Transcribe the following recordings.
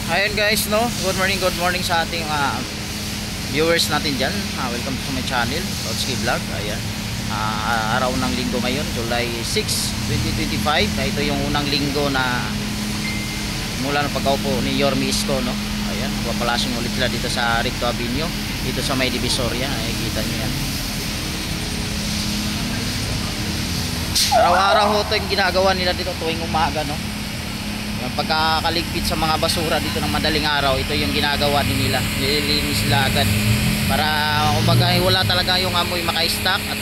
Ayun guys, no, good morning sa ating viewers natin dyan. Welcome to my channel, Totski Vlog. Ayan, araw ng linggo ngayon, July 6, 2025. Ito yung unang linggo na mula ng pagkaupo ni Yorme Isko, no. Ayan, papalasing ulit sila dito sa Recto Avenue, dito sa may Divisoria. Nakikita nyo yan. Araw-araw ho ito yung ginagawa nila dito tuwing umaga, no. Yung pagkakaligpit sa mga basura dito ng madaling araw, ito yung ginagawa din nila. Nililinis sila agad para kumbaga wala talaga yung amoy maka-stack at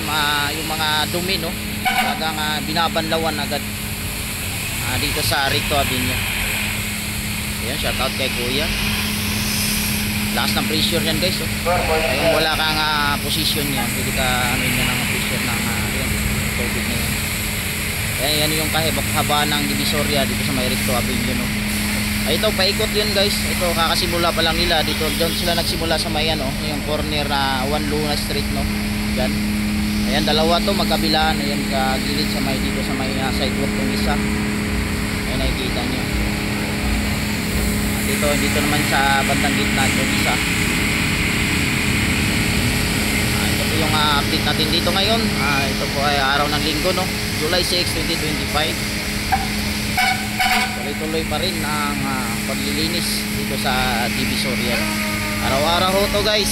yung mga dumi, no. Talagang binabanlawan agad dito sa Recto Avenue. Ayan, shout out kay Kuya. Lakas ng pressure yan guys, oh. Kaya wala kang position yan, pwede ka yan ng pressure ng tubig na yan. Yan yung kahaba ng Divisoria dito sa may Recto Avenue, no. Ito paikot yun guys. Ito kakasimula pa lang nila dito. Doon sila nagsimula sa may yung corner na 1 Luna Street, no. Diyan. Ayan, dalawa to magkabilaan. Ayan, kagilid sa may dito sa may sidewalk ng isa. Ayan, nakikita nyo. Dito naman sa bandang gitna ng isa. Ito po yung update natin dito ngayon. Ito po ay araw ng linggo, no. July 6, 2025. Tuloy-tuloy pa rin ang paglilinis dito sa Divisoria. Araw-araw ho to guys.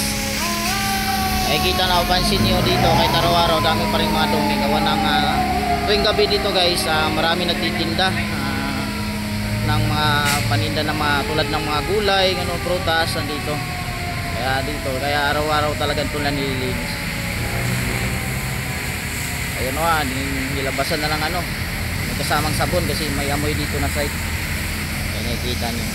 Nakikita na, pansin nyo dito kahit araw-araw dami pa rin mga dumi. Gawa ng tuwing gabi dito guys, marami nagtitinda ng mga paninda na tulad ng mga gulay, prutas nandito. Kaya araw-araw talagang ito na nililinis. Ayun o, nilabasan na lang may kasamang sabon kasi may amoy dito na site. Ayan, nakikita nyo.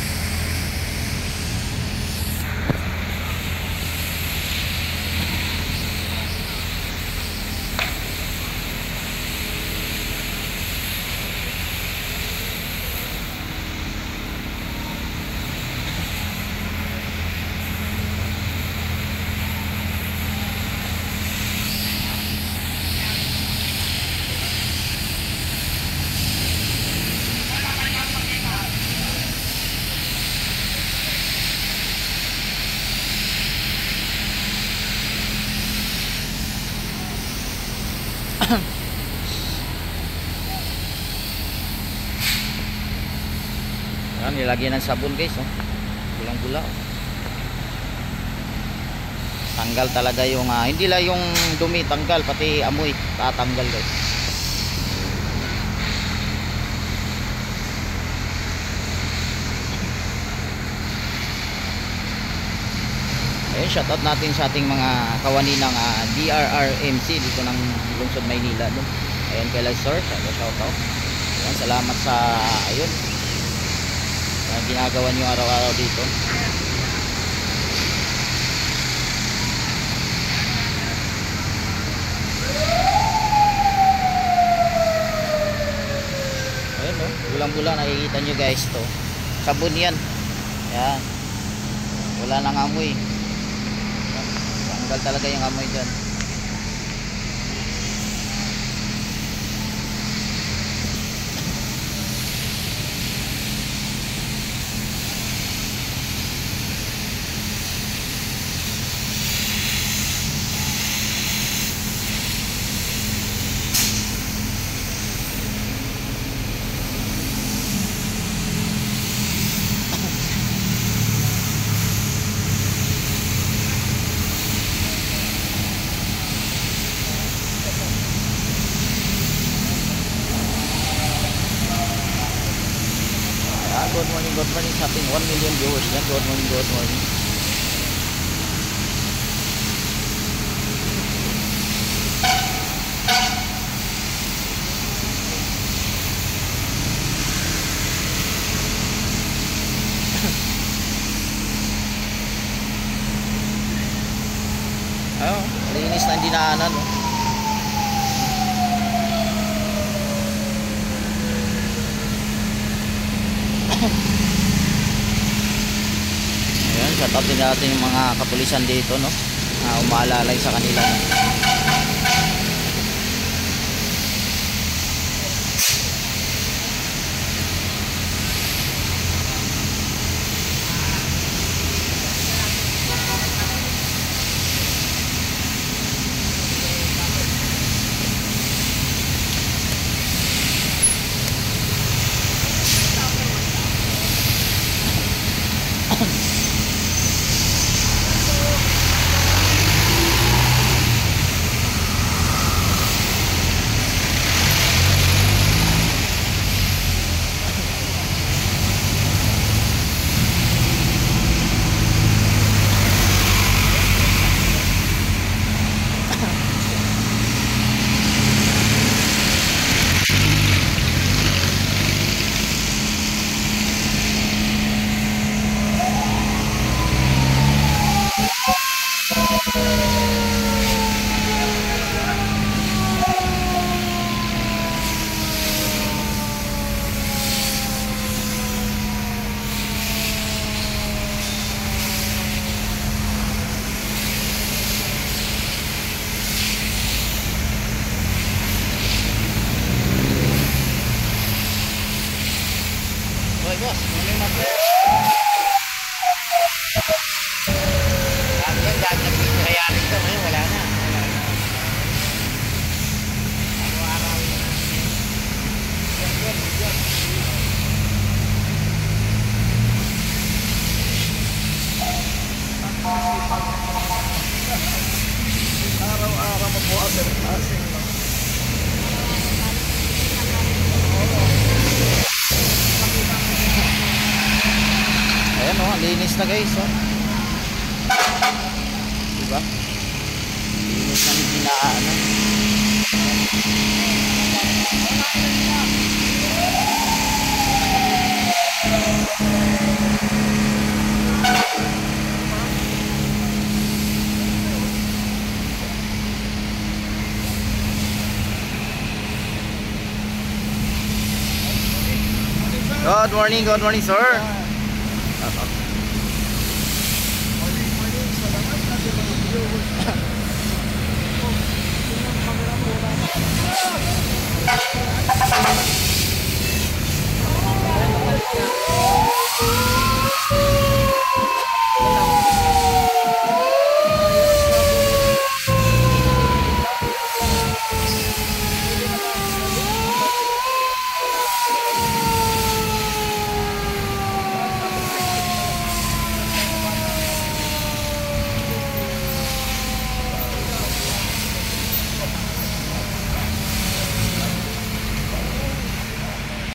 Ayan, nilagyan ng sabon guys, oh. Bulang-bula, oh. Tanggal talaga yung hindi lang yung dumi tanggal, pati amoy tatanggal guys. Ayan, shoutout natin sa ating mga kawani ng DRRMC dito ng Lungsod Maynila, no? Ayan, kay Sir, shoutout. Ayan, salamat sa ayun ginagawa nyo araw-araw dito. Ayan, no? Bulang-bulang nakikita nyo guys to. Sabon yan. Ayan. Wala nang amoy. Tanggal talaga yung amoy dyan. Good morning sa ating 1 million viewers yan. Good morning. Ayun, linis na dinaanan, no? Ayan, shoutout din natin yung mga kapulisan dito, no, umaalalay sa kanila. linis na guys, oh. Diba? Linis na nila, ano. Good morning sir.